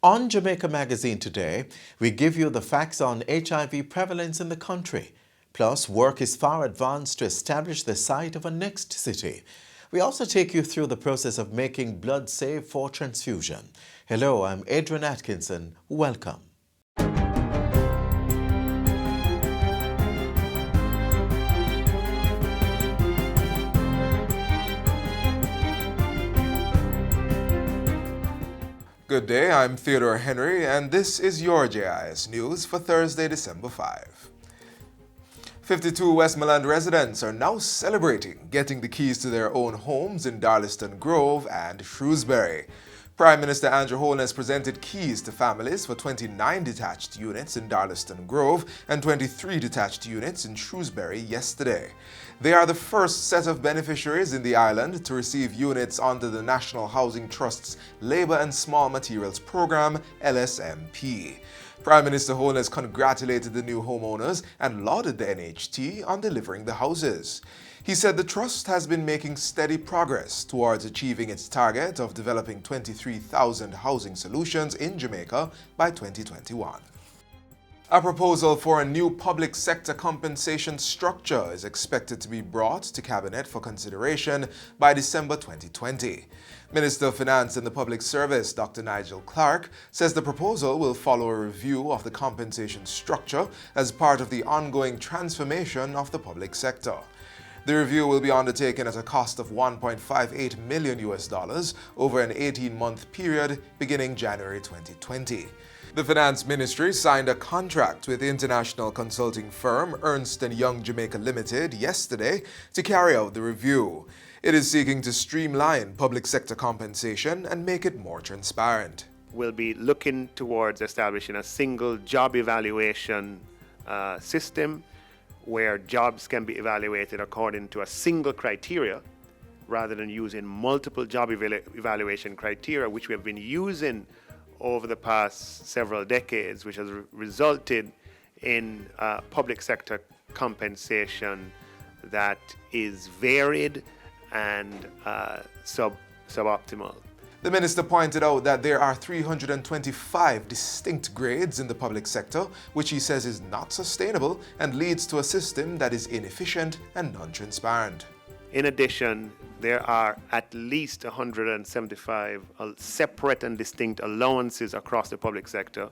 On Jamaica Magazine today, we give you the facts on HIV prevalence in the country. Plus, work is far advanced to establish the site of a next city. We also take you through the process of making blood safe for transfusion. Hello, I'm Adrian Atkinson. Welcome. Good day, I'm Theodore Henry, and this is your JIS News for Thursday, December 5. 52 Westmoreland residents are now celebrating getting the keys to their own homes in Darlaston Grove and Shrewsbury. Prime Minister Andrew Holness presented keys to families for 29 detached units in Darlaston Grove and 23 detached units in Shrewsbury yesterday. They are the first set of beneficiaries in the island to receive units under the National Housing Trust's Labour and Small Materials Programme, LSMP. Prime Minister Holness congratulated the new homeowners and lauded the NHT on delivering the houses. He said the trust has been making steady progress towards achieving its target of developing 23,000 housing solutions in Jamaica by 2021. A proposal for a new public sector compensation structure is expected to be brought to Cabinet for consideration by December 2020. Minister of Finance and the Public Service, Dr. Nigel Clark, says the proposal will follow a review of the compensation structure as part of the ongoing transformation of the public sector. The review will be undertaken at a cost of $1.58 million over an 18-month period beginning January 2020. The Finance Ministry signed a contract with international consulting firm Ernst & Young Jamaica Limited yesterday to carry out the review. It is seeking to streamline public sector compensation and make it more transparent. We'll be looking towards establishing a single job evaluation system where jobs can be evaluated according to a single criteria rather than using multiple job evaluation criteria, which we have been using over the past several decades, which has resulted in public sector compensation that is varied and suboptimal. The minister pointed out that there are 325 distinct grades in the public sector, which he says is not sustainable and leads to a system that is inefficient and non-transparent. In addition, there are at least 175 separate and distinct allowances across the public sector.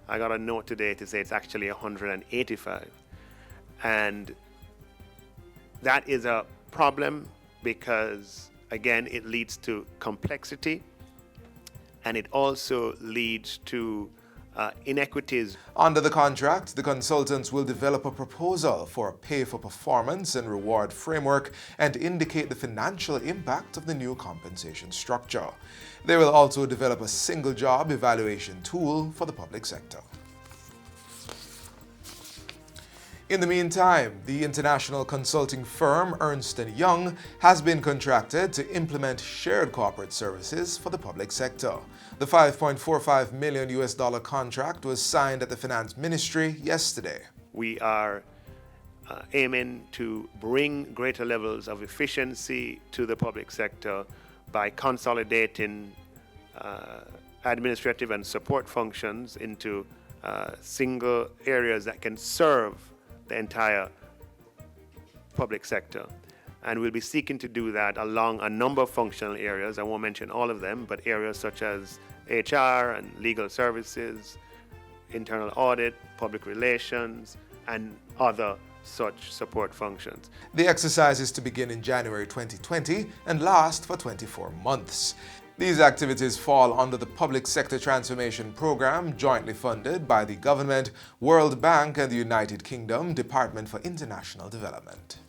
I got a note today to say it's actually 185. And that is a problem because, again, it leads to complexity and it also leads to inequities. Under the contract, the consultants will develop a proposal for a pay-for-performance and reward framework and indicate the financial impact of the new compensation structure. They will also develop a single job evaluation tool for the public sector. In the meantime, the international consulting firm Ernst & Young has been contracted to implement shared corporate services for the public sector. The $5.45 million contract was signed at the Finance Ministry yesterday. We are aiming to bring greater levels of efficiency to the public sector by consolidating administrative and support functions into single areas that can serve the entire public sector. And we'll be seeking to do that along a number of functional areas. I won't mention all of them, but areas such as HR and legal services, internal audit, public relations, and other such support functions. The exercise is to begin in January 2020 and last for 24 months. These activities fall under the Public Sector Transformation Program jointly funded by the Government, World Bank and the United Kingdom Department for International Development.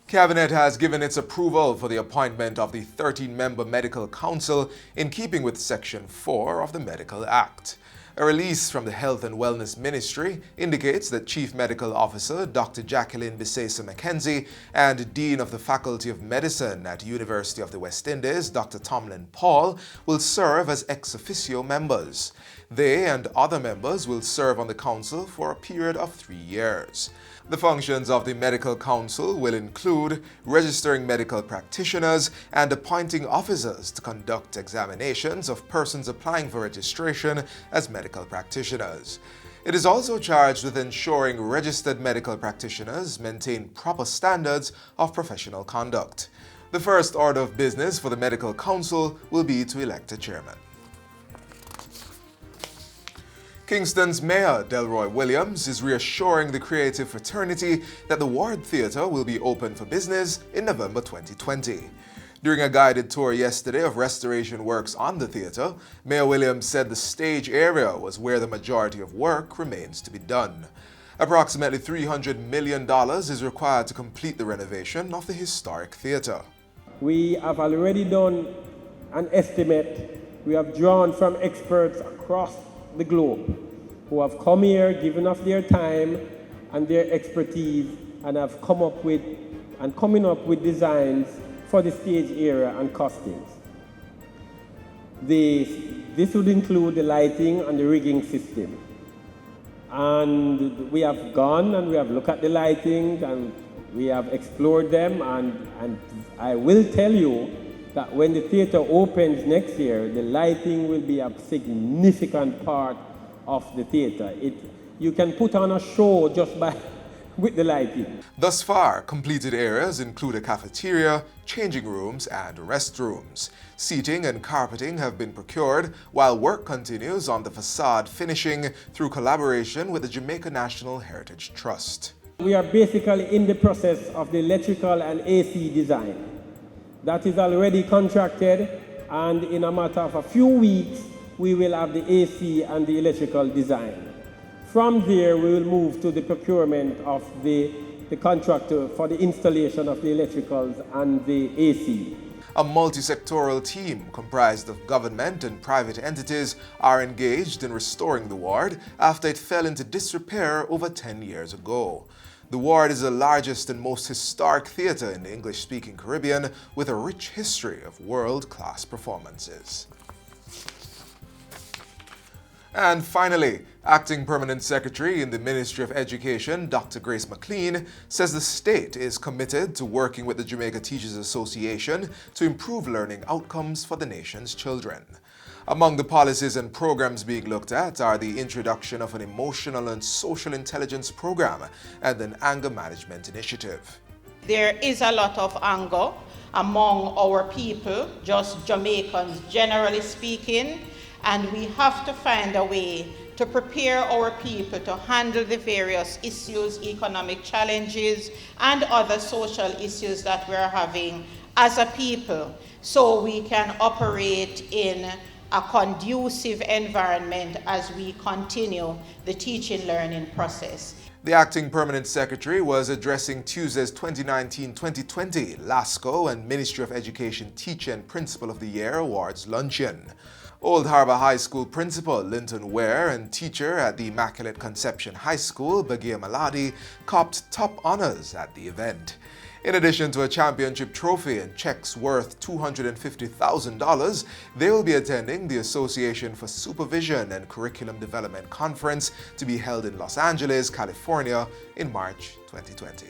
Cabinet has given its approval for the appointment of the 13-member Medical Council in keeping with Section 4 of the Medical Act. A release from the Health and Wellness Ministry indicates that Chief Medical Officer Dr. Jacqueline Bisesa McKenzie and Dean of the Faculty of Medicine at University of the West Indies, Dr. Tomlin Paul, will serve as ex officio members. They and other members will serve on the council for a period of 3 years. The functions of the Medical Council will include registering medical practitioners and appointing officers to conduct examinations of persons applying for registration as medical practitioners. It is also charged with ensuring registered medical practitioners maintain proper standards of professional conduct. The first order of business for the Medical Council will be to elect a chairman. Kingston's Mayor Delroy Williams is reassuring the creative fraternity that the Ward Theatre will be open for business in November 2020. During a guided tour yesterday of restoration works on the theatre, Mayor Williams said the stage area was where the majority of work remains to be done. Approximately $300 million is required to complete the renovation of the historic theatre. We have already done an estimate. We have drawn from experts across the globe who have come here, given us their time and their expertise, and have coming up with designs for the stage area and costings. This would include the lighting and the rigging system. And we have gone and we have looked at the lighting and we have explored them, and I will tell you that when the theatre opens next year, the lighting will be a significant part of the theatre. You can put on a show just with the lighting. Thus far, completed areas include a cafeteria, changing rooms, and restrooms. Seating and carpeting have been procured, while work continues on the facade finishing through collaboration with the Jamaica National Heritage Trust. We are basically in the process of the electrical and AC design. That is already contracted, and in a matter of a few weeks, we will have the AC and the electrical design. From there, we will move to the procurement of the contractor for the installation of the electricals and the AC. A multi-sectoral team comprised of government and private entities are engaged in restoring the ward after it fell into disrepair over 10 years ago. The Ward is the largest and most historic theatre in the English-speaking Caribbean, with a rich history of world-class performances. And finally, Acting Permanent Secretary in the Ministry of Education, Dr. Grace McLean, says the state is committed to working with the Jamaica Teachers Association to improve learning outcomes for the nation's children. Among the policies and programs being looked at are the introduction of an emotional and social intelligence program and an anger management initiative. There is a lot of anger among our people, just Jamaicans generally speaking, and we have to find a way to prepare our people to handle the various issues, economic challenges, and other social issues that we're having as a people, so we can operate in a conducive environment as we continue the teaching-learning process. The Acting Permanent Secretary was addressing Tuesday's 2019-2020 LASCO and Ministry of Education Teacher and Principal of the Year Awards luncheon. Old Harbour High School Principal Linton Ware and teacher at the Immaculate Conception High School, Bagia Maladi, copped top honors at the event. In addition to a championship trophy and checks worth $250,000, they will be attending the Association for Supervision and Curriculum Development Conference to be held in Los Angeles, California in March 2020.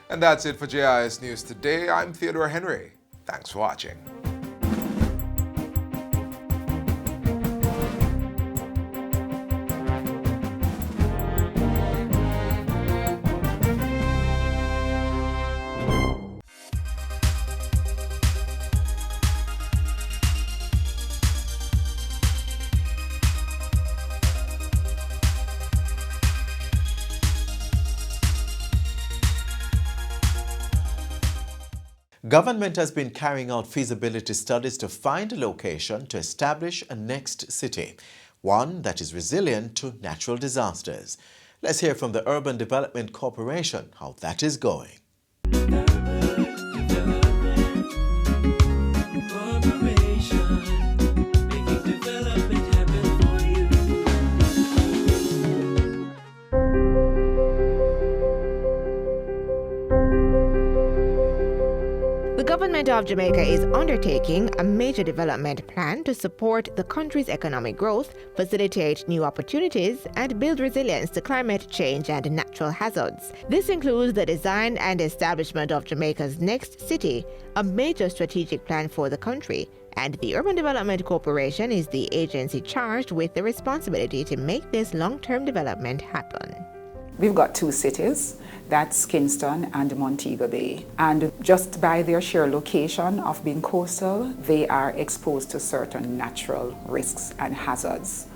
And that's it for JIS News Today. I'm Theodore Henry. Thanks for watching. Government has been carrying out feasibility studies to find a location to establish a next city, one that is resilient to natural disasters. Let's hear from the Urban Development Corporation how that is going. The government of Jamaica is undertaking a major development plan to support the country's economic growth, facilitate new opportunities, and build resilience to climate change and natural hazards. This includes the design and establishment of Jamaica's next city, a major strategic plan for the country, and the Urban Development Corporation is the agency charged with the responsibility to make this long-term development happen. We've got two cities, that's Kingston and Montego Bay. And just by their sheer location of being coastal, they are exposed to certain natural risks and hazards.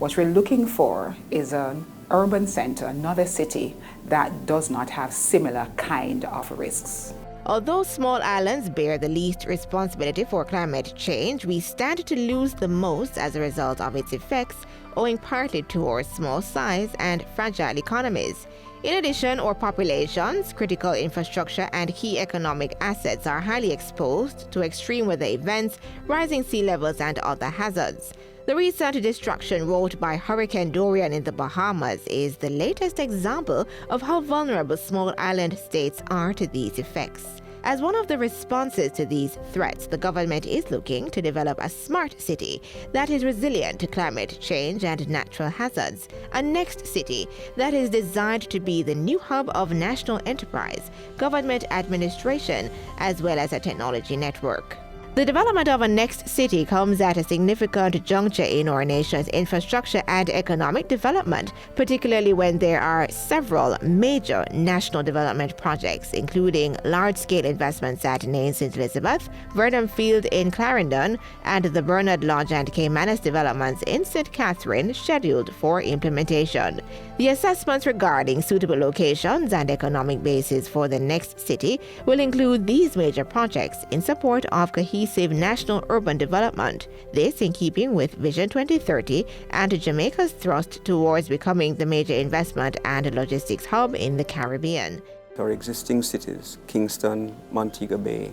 What we're looking for is an urban center, another city that does not have similar kind of risks. Although small islands bear the least responsibility for climate change, we stand to lose the most as a result of its effects, owing partly to our small size and fragile economies. In addition, our populations, critical infrastructure, and key economic assets are highly exposed to extreme weather events, rising sea levels, and other hazards. The recent destruction wrought by Hurricane Dorian in the Bahamas is the latest example of how vulnerable small island states are to these effects. As one of the responses to these threats, the government is looking to develop a smart city that is resilient to climate change and natural hazards, a next city that is designed to be the new hub of national enterprise, government administration, as well as a technology network. The development of a next city comes at a significant juncture in our nation's infrastructure and economic development, particularly when there are several major national development projects, including large-scale investments at Nain St. Elizabeth, Vernon Field in Clarendon, and the Bernard Lodge and Caymanas developments in St. Catherine scheduled for implementation. The assessments regarding suitable locations and economic bases for the next city will include these major projects in support of cohesive national urban development. This in keeping with Vision 2030 and Jamaica's thrust towards becoming the major investment and logistics hub in the Caribbean. Our existing cities, Kingston, Montego Bay,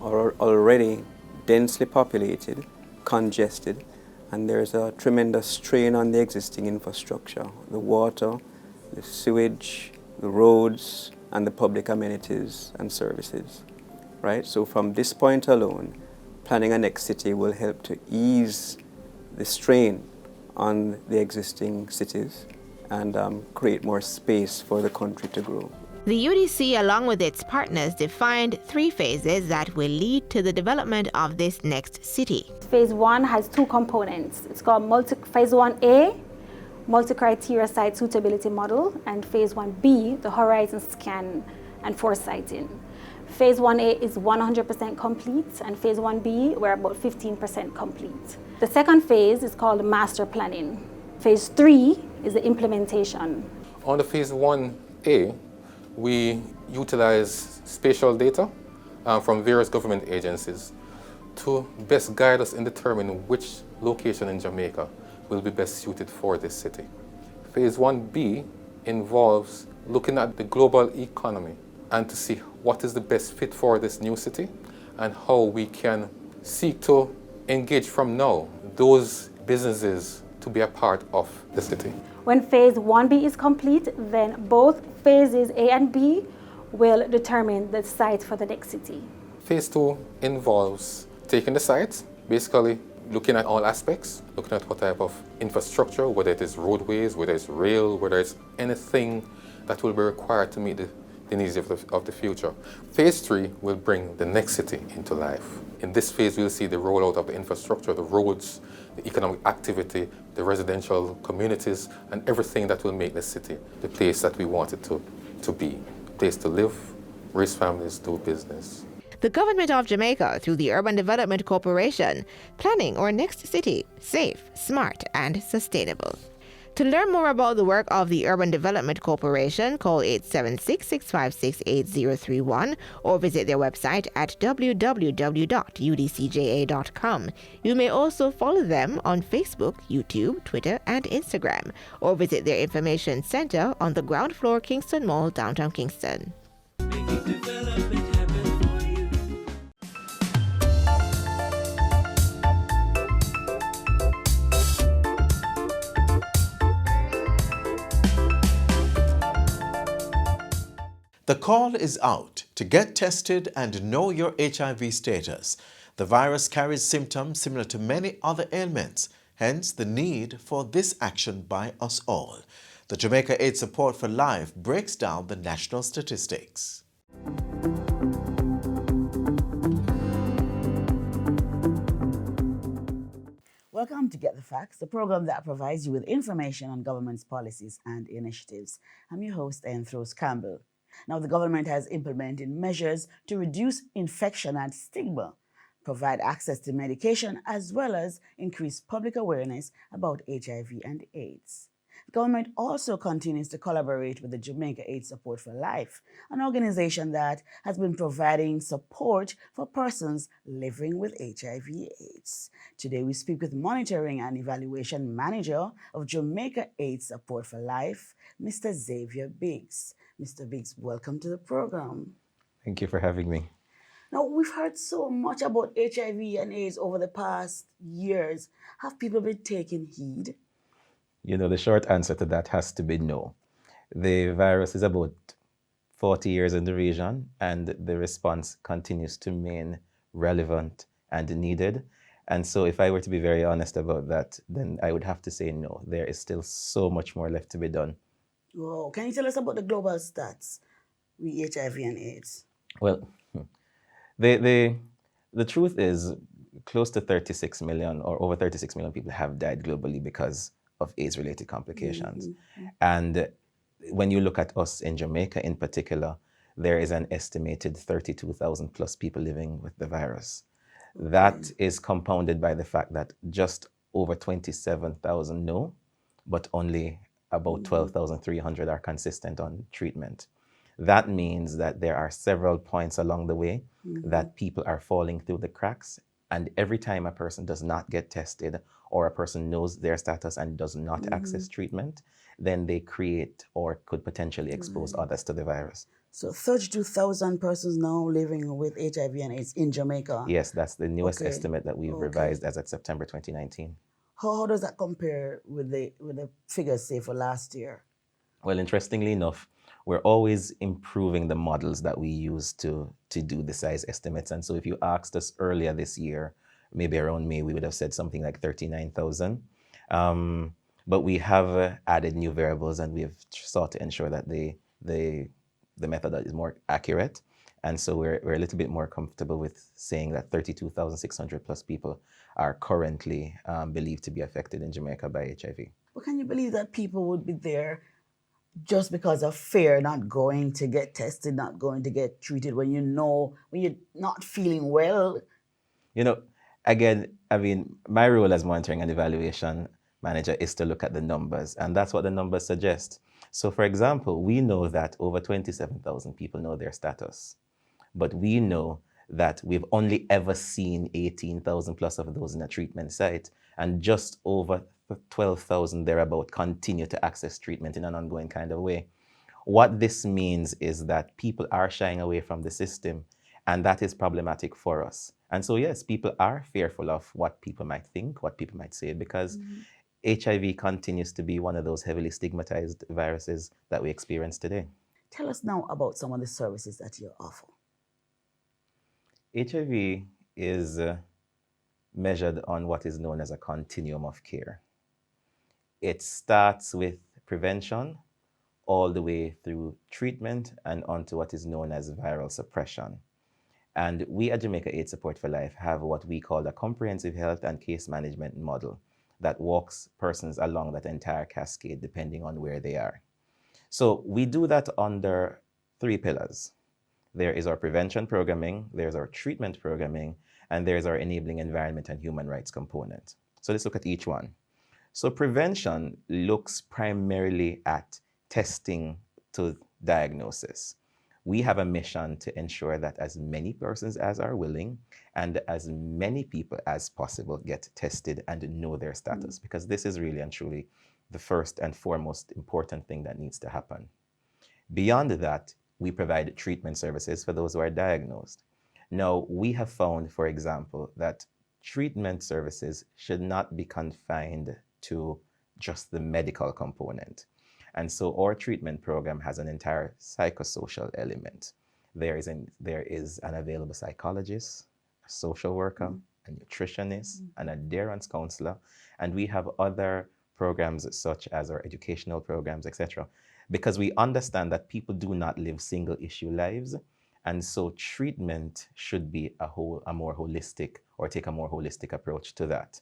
are already densely populated, congested, and there's a tremendous strain on the existing infrastructure, the water, the sewage, the roads, and the public amenities and services, right? So from this point alone, planning a next city will help to ease the strain on the existing cities and create more space for the country to grow. The UDC, along with its partners, defined 3 phases that will lead to the development of this next city. Phase 1 has 2 components. It's called Phase 1A, multi-criteria site suitability model, and Phase 1B, the horizon scan and foresighting. Phase 1A is 100% complete, and Phase 1B, we're about 15% complete. The second phase is called master planning. Phase 3 is the implementation. On the Phase 1A, we utilize spatial data from various government agencies to best guide us in determining which location in Jamaica will be best suited for this city. Phase 1B involves looking at the global economy and to see what is the best fit for this new city and how we can seek to engage from now those businesses to be a part of the city. When Phase 1B is complete, then both phases A and B will determine the site for the next city. Phase 2 involves taking the site, basically looking at all aspects, looking at what type of infrastructure, whether it is roadways, whether it's rail, whether it's anything that will be required to meet the needs of the future. Phase 3 will bring the next city into life. In this phase, we'll see the rollout of the infrastructure, the roads, the economic activity, the residential communities, and everything that will make the city the place that we want it to be. A place to live, raise families, do business. The government of Jamaica, through the Urban Development Corporation, planning our next city safe, smart, and sustainable. To learn more about the work of the Urban Development Corporation, call 876-656-8031 or visit their website at www.udcja.com. You may also follow them on Facebook, YouTube, Twitter, and Instagram, or visit their information center on the ground floor Kingston Mall, downtown Kingston. The call is out. to get tested and know your HIV status. The virus carries symptoms similar to many other ailments, hence the need for this action by us all. The Jamaica AIDS Support for Life breaks down the national statistics. Welcome to Get the Facts, the program that provides you with information on government's policies and initiatives. I'm your host, Anthros Campbell. Now, the government has implemented measures to reduce infection and stigma, provide access to medication, as well as increase public awareness about HIV and AIDS. The government also continues to collaborate with the Jamaica AIDS Support for Life, an organization that has been providing support for persons living with HIV/AIDS. Today, we speak with Monitoring and Evaluation Manager of Jamaica AIDS Support for Life, Mr. Xavier Biggs. Mr. Biggs, welcome to the program. Thank you for having me. Now, we've heard so much about HIV and AIDS over the past years. Have people been taking heed? You know, the short answer to that has to be no. The virus is about 40 years in the region, and the response continues to remain relevant and needed. And so if I were to be very honest about that, then I would have to say no. There is still so much more left to be done. Whoa. Can you tell us about the global stats with HIV and AIDS? Well, the truth is close to 36 million or over 36 million people have died globally because of AIDS-related complications. Mm-hmm. And when you look at us in Jamaica in particular, there is an estimated 32,000 plus people living with the virus. Okay. That is compounded by the fact that just over 27,000 know, but only about 12,300 are consistent on treatment. That means that there are several points along the way that people are falling through the cracks. And every time a person does not get tested or a person knows their status and does not access treatment, then they create or could potentially expose others to the virus. So 32,000 persons now living with HIV and AIDS in Jamaica? Yes, that's the newest estimate that we've revised as of September 2019. How does that compare with the figures, say, for last year? Well, interestingly enough, we're always improving the models that we use to do the size estimates. And so if you asked us earlier this year, maybe around May, we would have said something like 39,000. But we have added new variables, and we have sought to ensure that the method is more accurate. And so we're a little bit more comfortable with saying that 32,600 plus people are currently believed to be affected in Jamaica by HIV. Well, can you believe that people would be there just because of fear, not going to get tested, not going to get treated when you're not feeling well? You know, again, I mean, my role as monitoring and evaluation manager is to look at the numbers, and that's what the numbers suggest. So, for example, we know that over 27,000 people know their status, but we know that we've only ever seen 18,000 plus of those in a treatment site, and just over 12,000 thereabout continue to access treatment in an ongoing kind of way. What this means is that people are shying away from the system, and that is problematic for us. And so, yes, people are fearful of what people might think, what people might say, because HIV continues to be one of those heavily stigmatized viruses that we experience today. Tell us now about some of the services that you offer. HIV is measured on what is known as a continuum of care. It starts with prevention all the way through treatment and onto what is known as viral suppression. And we at Jamaica AIDS Support for Life have what we call a comprehensive health and case management model that walks persons along that entire cascade depending on where they are. So we do that under 3 pillars. There is our prevention programming, there's our treatment programming, and there's our enabling environment and human rights component. So let's look at each one. So prevention looks primarily at testing to diagnosis. We have a mission to ensure that as many persons as are willing and as many people as possible get tested and know their status, because this is really and truly the first and foremost important thing that needs to happen. Beyond that, we provide treatment services for those who are diagnosed. Now, we have found, for example, that treatment services should not be confined to just the medical component. And so our treatment program has an entire psychosocial element. There is an available psychologist, a social worker, a nutritionist, an adherence counselor, and we have other programs such as our educational programs, etc. Because we understand that people do not live single issue lives, and so treatment should be a more holistic, or take a more holistic approach to that.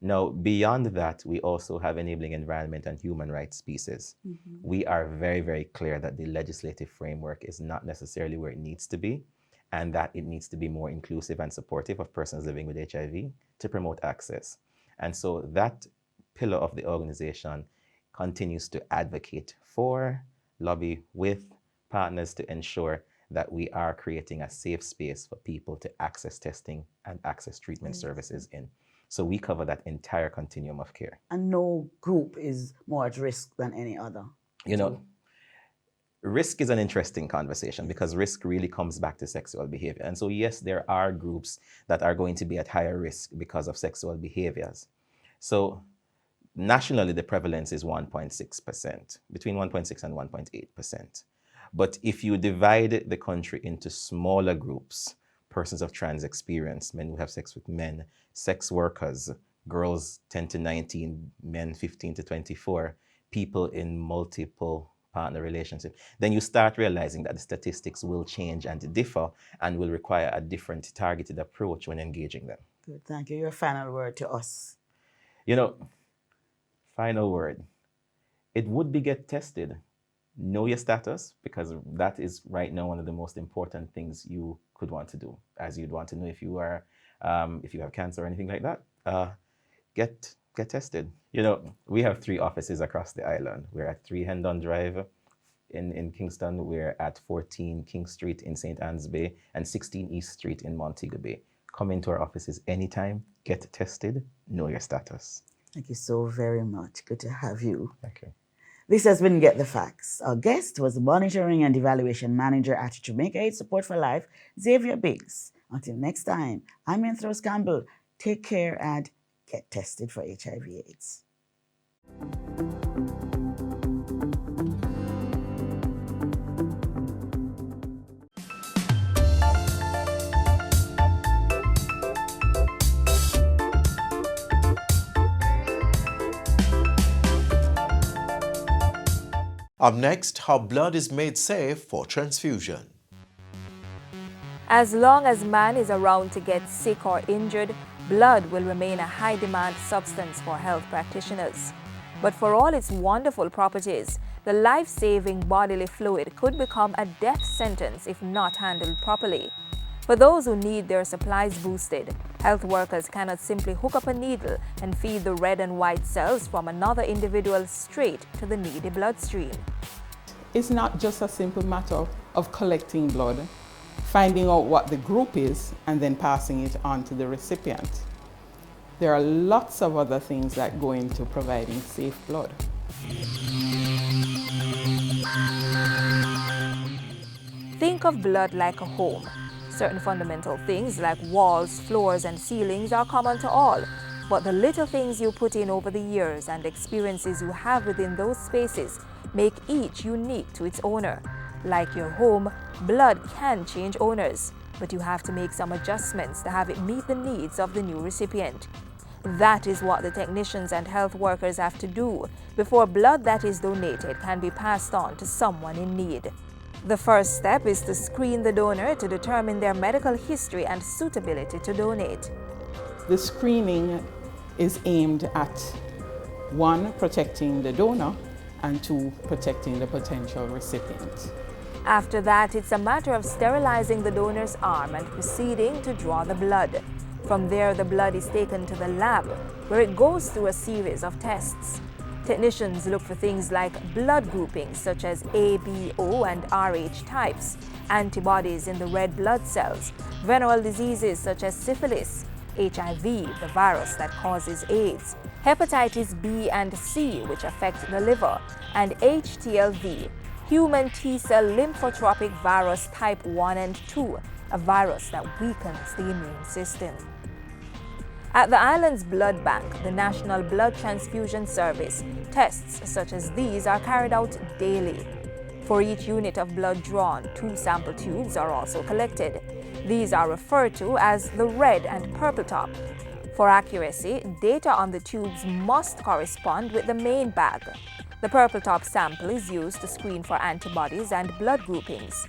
Now, beyond that, we also have enabling environment and human rights pieces. We are very, very clear that the legislative framework is not necessarily where it needs to be, and that it needs to be more inclusive and supportive of persons living with HIV to promote access. And so that pillar of the organization continues to advocate for, lobby with partners to ensure that we are creating a safe space for people to access testing and access treatment services in. So we cover that entire continuum of care. And no group is more at risk than any other. You know, risk is an interesting conversation because risk really comes back to sexual behavior. And so yes, there are groups that are going to be at higher risk because of sexual behaviors. So nationally, the prevalence is 1.6%, between 1.6 and 1.8%. But if you divide the country into smaller groups, persons of trans experience, men who have sex with men, sex workers, girls 10 to 19, men 15 to 24, people in multiple partner relationships, then you start realizing that the statistics will change and differ and will require a different targeted approach when engaging them. Good, thank you. Your final word to us. You know, final word. It would be get tested. Know your status, because that is right now one of the most important things you could want to do, as you'd want to know if you are, if you have cancer or anything like that. Get tested. You know, we have 3 offices across the island. We're at 3 Hendon Drive in Kingston. We're at 14 King Street in St. Anne's Bay and 16 East Street in Montego Bay. Come into our offices anytime, get tested, know your status. Thank you so very much. Good to have you. Thank you. This has been Get the Facts. Our guest was the Monitoring and Evaluation Manager at Jamaica AIDS Support for Life, Xavier Biggs. Until next time, I'm Anthros Campbell. Take care and get tested for HIV/AIDS. Up next, how blood is made safe for transfusion. As long as man is around to get sick or injured, blood will remain a high-demand substance for health practitioners. But for all its wonderful properties, the life-saving bodily fluid could become a death sentence if not handled properly. For those who need their supplies boosted, health workers cannot simply hook up a needle and feed the red and white cells from another individual straight to the needy bloodstream. It's not just a simple matter of collecting blood, finding out what the group is, and then passing it on to the recipient. There are lots of other things that go into providing safe blood. Think of blood like a home. Certain fundamental things like walls, floors, and ceilings are common to all, but the little things you put in over the years and experiences you have within those spaces make each unique to its owner. Like your home, blood can change owners, but you have to make some adjustments to have it meet the needs of the new recipient. That is what the technicians and health workers have to do before blood that is donated can be passed on to someone in need. The first step is to screen the donor to determine their medical history and suitability to donate. The screening is aimed at 1, protecting the donor, and 2, protecting the potential recipient. After that, it's a matter of sterilizing the donor's arm and proceeding to draw the blood. From there, the blood is taken to the lab, where it goes through a series of tests. Technicians look for things like blood groupings such as A, B, O, and Rh types, antibodies in the red blood cells, venereal diseases such as syphilis, HIV, the virus that causes AIDS, hepatitis B and C, which affect the liver, and HTLV, human T-cell lymphotropic virus type 1 and 2, a virus that weakens the immune system. At the island's blood bank, the National Blood Transfusion Service, tests such as these are carried out daily. For each unit of blood drawn, 2 sample tubes are also collected. These are referred to as the red and purple top. For accuracy, data on the tubes must correspond with the main bag. The purple top sample is used to screen for antibodies and blood groupings.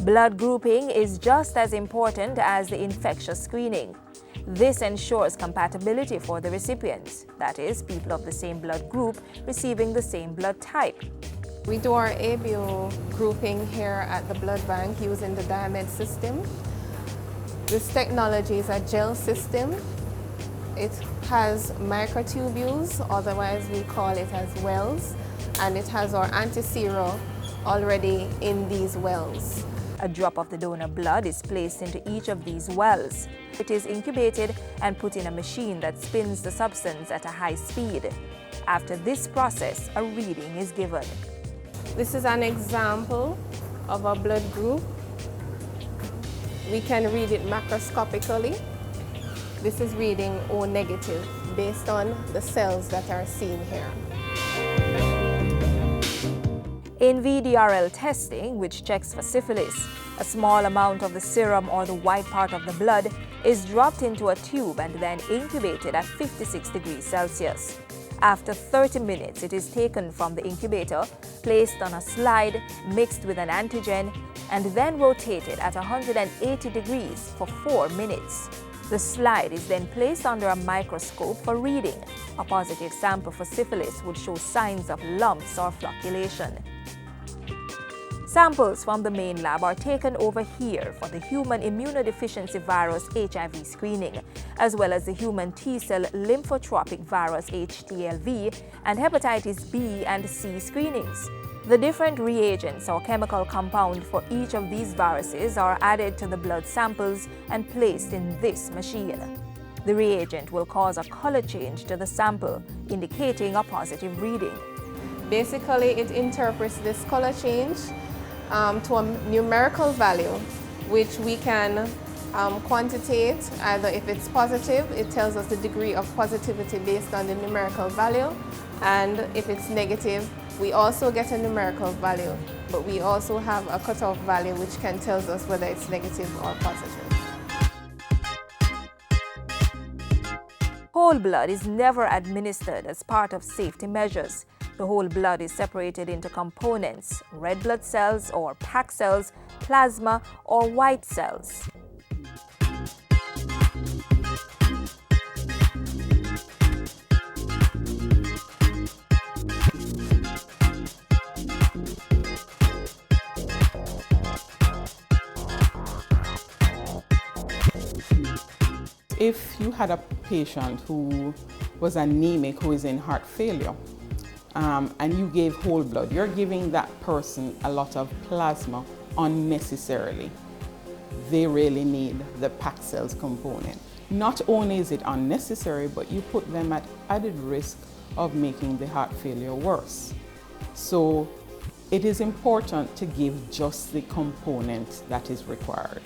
Blood grouping is just as important as the infectious screening. This ensures compatibility for the recipients, that is, people of the same blood group receiving the same blood type. We do our ABO grouping here at the blood bank using the Diamed system. This technology is a gel system. It has microtubules, otherwise we call it as wells, and it has our anti-serum already in these wells. A drop of the donor blood is placed into each of these wells. It is incubated and put in a machine that spins the substance at a high speed. After this process, a reading is given. This is an example of a blood group. We can read it macroscopically. This is reading O negative based on the cells that are seen here. In VDRL testing, which checks for syphilis, a small amount of the serum or the white part of the blood is dropped into a tube and then incubated at 56 degrees Celsius. After 30 minutes, it is taken from the incubator, placed on a slide, mixed with an antigen, and then rotated at 180 degrees for 4 minutes. The slide is then placed under a microscope for reading. A positive sample for syphilis would show signs of lumps or flocculation. Samples from the main lab are taken over here for the human immunodeficiency virus HIV screening, as well as the human T-cell lymphotropic virus HTLV and hepatitis B and C screenings. The different reagents or chemical compound for each of these viruses are added to the blood samples and placed in this machine. The reagent will cause a color change to the sample, indicating a positive reading. Basically, it interprets this color change to a numerical value, which we can quantitate. Either if it's positive, it tells us the degree of positivity based on the numerical value, and if it's negative, we also get a numerical value, but we also have a cutoff value which can tell us whether it's negative or positive. Whole blood is never administered as part of safety measures. The whole blood is separated into components: red blood cells or packed cells, plasma, or white cells. If you had a patient who was anemic, who is in heart failure, and you gave whole blood, you're giving that person a lot of plasma unnecessarily. They really need the packed cells component. Not only is it unnecessary, but you put them at added risk of making the heart failure worse. So it is important to give just the component that is required.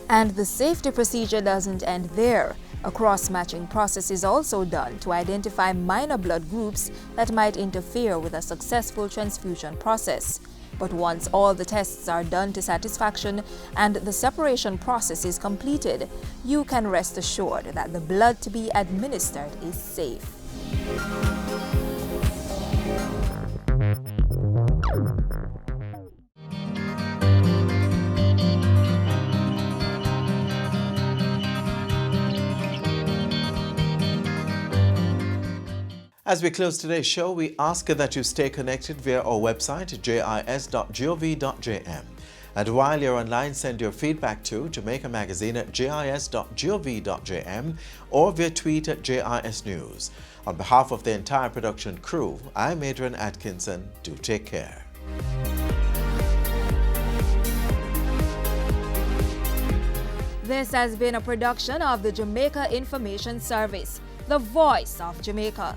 And the safety procedure doesn't end there. A cross-matching process is also done to identify minor blood groups that might interfere with a successful transfusion process. But once all the tests are done to satisfaction and the separation process is completed, you can rest assured that the blood to be administered is safe. As we close today's show, we ask that you stay connected via our website, jis.gov.jm. And while you're online, send your feedback to Jamaica Magazine at jis.gov.jm or via tweet at JIS News. On behalf of the entire production crew, I'm Adrian Atkinson. Do take care. This has been a production of the Jamaica Information Service, the voice of Jamaica.